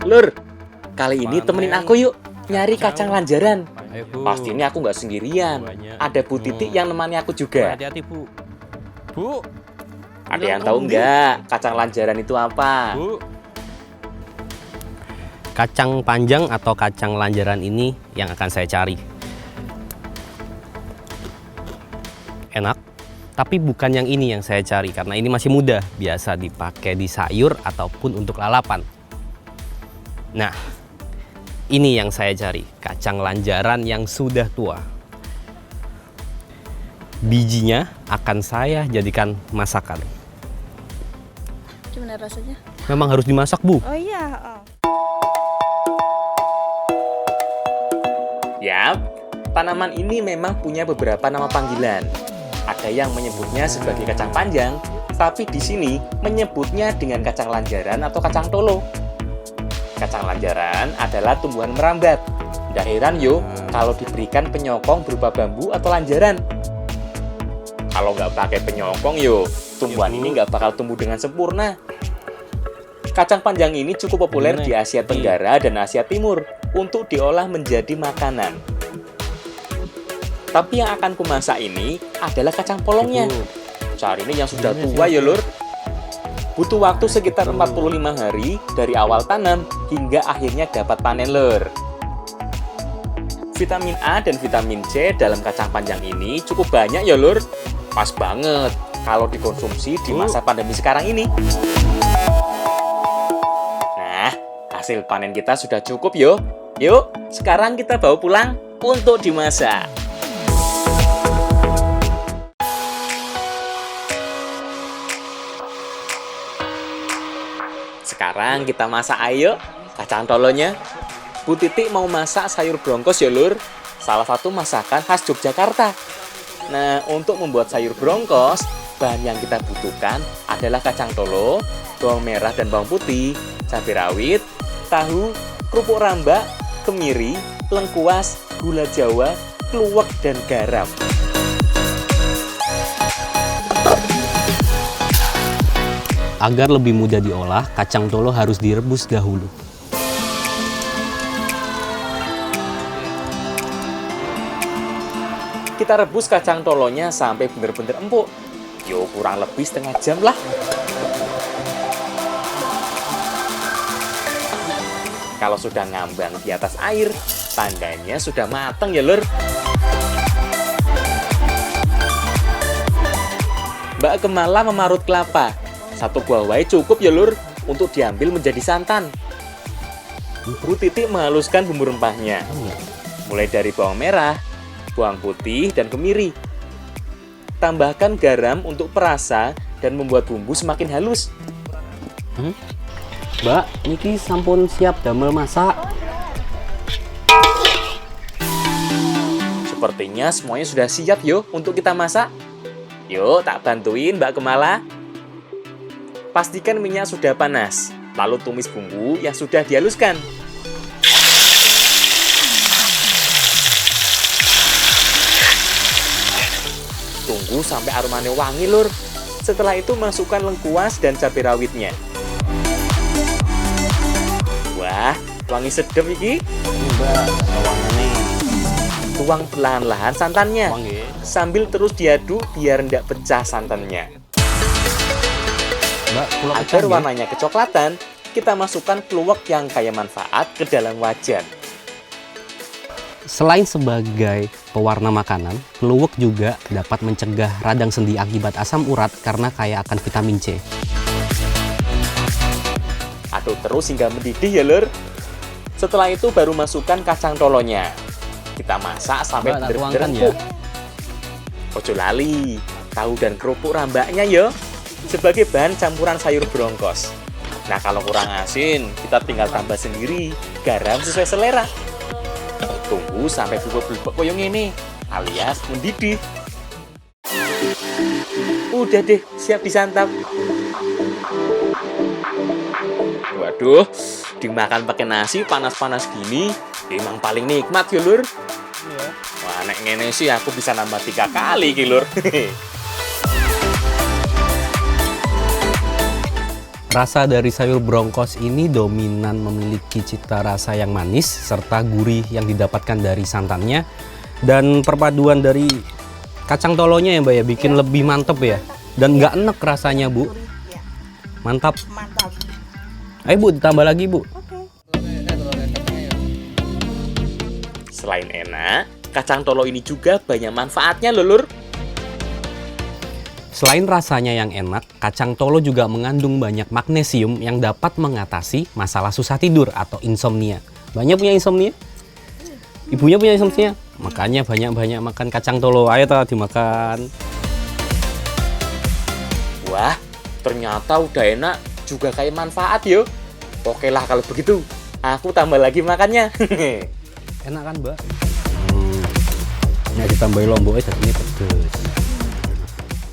Lur, kali ini temenin aku yuk nyari kacang lanjaran. Ayo, Bu. Pasti ini aku nggak sendirian. Banyak. Ada Bu Titik yang nemani aku juga. Hati-hati, Bu. Bu. Ada yang tahu nggak kacang lanjaran itu apa? Bu. Kacang panjang atau kacang lanjaran ini yang akan saya cari. Enak, tapi bukan yang ini yang saya cari karena ini masih muda, biasa dipakai di sayur ataupun untuk lalapan. Nah, ini yang saya cari, kacang lanjaran yang sudah tua. Bijinya akan saya jadikan masakan. Gimana rasanya? Memang harus dimasak, Bu. Oh iya. Oh. Yap, tanaman ini memang punya beberapa nama panggilan. Ada yang menyebutnya sebagai kacang panjang, tapi di sini menyebutnya dengan kacang lanjaran atau kacang tolo. Kacang lanjaran adalah tumbuhan merambat. Nggak heran yo kalau diberikan penyokong berupa bambu atau lanjaran. Kalau nggak pakai penyokong yo, tumbuhan ini nggak bakal tumbuh dengan sempurna. Kacang panjang ini cukup populer di Asia Tenggara dan Asia Timur untuk diolah menjadi makanan. Tapi yang akan kumasak ini adalah kacang polongnya. Cari ini yang sudah tua ya lur. Butuh waktu sekitar 45 hari dari awal tanam hingga akhirnya dapat panen lur. Vitamin A dan vitamin C dalam kacang panjang ini cukup banyak ya lur. Pas banget kalau dikonsumsi di masa pandemi sekarang ini. Nah, hasil panen kita sudah cukup yo. Yuk, sekarang kita bawa pulang untuk dimasak. Sekarang kita masak ayo kacang tolonya. Bu Titik mau masak sayur brongkos ya lur. Salah satu masakan khas Yogyakarta. Nah, untuk membuat sayur brongkos, bahan yang kita butuhkan adalah kacang tolo, bawang merah dan bawang putih, cabai rawit, tahu, kerupuk rambak, kemiri, lengkuas, gula jawa, kluwek dan garam. Agar lebih mudah diolah, kacang tolo harus direbus dahulu. Kita rebus kacang tolonya sampai benar-benar empuk. Yo, kurang lebih setengah jam lah. Kalau sudah ngambang di atas air, tandanya sudah matang ya lur. Mbak Kemala memarut kelapa. Satu buah wae cukup ya lur untuk diambil menjadi santan. Bu Titik menghaluskan bumbu rempahnya. Mulai dari bawang merah, bawang putih, dan kemiri. Tambahkan garam untuk perasa dan membuat bumbu semakin halus. Mbak, niki sampun siap damel masak. Sepertinya semuanya sudah siap yo untuk kita masak. Yuk, tak bantuin Mbak Kemala. Pastikan minyak sudah panas, lalu tumis bumbu yang sudah dihaluskan. Tunggu sampai aromanya wangi lur. Setelah itu masukkan lengkuas dan cabai rawitnya. Wah, wangi sedap iki. Mbak, wangi. Tuang perlahan-lahan santannya. Sambil terus diaduk biar tidak pecah santannya. Mbak, Agar warnanya kecoklatan, kita masukkan kluwek yang kaya manfaat ke dalam wajan. Selain sebagai pewarna makanan, kluwek juga dapat mencegah radang sendi akibat asam urat karena kaya akan vitamin C. Aduk terus hingga mendidih ya lur. Setelah itu baru masukkan kacang tolonya. Kita masak sampai Mbak, tak benar-benar tuangkan ya. empuk. Ojo lali, tahu dan kerupuk rambaknya ya. Sebagai bahan campuran sayur brongkos. Nah, kalau kurang asin, kita tinggal tambah sendiri. Garam sesuai selera. Tunggu sampai bubuk-bubuk koyong ini, alias mendidih. Udah deh, siap disantap. Waduh, dimakan pakai nasi panas-panas gini, emang paling nikmat ya lur. Wah, nek ngene sih aku bisa nambah 3 kali ki lur. Rasa dari sayur brongkos ini dominan memiliki cita rasa yang manis serta gurih yang didapatkan dari santannya, dan perpaduan dari kacang tolonya ya Mbak ya bikin lebih mantep ya, dan nggak enek rasanya Bu. Mantap. Mantap. Ayo Bu, ditambah lagi Bu. Selain enak, kacang tolo ini juga banyak manfaatnya loh Lur. Selain rasanya yang enak, kacang tolo juga mengandung banyak magnesium yang dapat mengatasi masalah susah tidur atau insomnia. Banyak punya insomnia? Ibunya punya insomnia? Makanya banyak-banyak makan kacang tolo. Ayo toh dimakan. Wah, ternyata udah enak juga kayak manfaat yo. Oke lah kalau begitu, aku tambah lagi makannya. Enak kan Mbak? Nah ditambahin lomboknya jadinya pedes.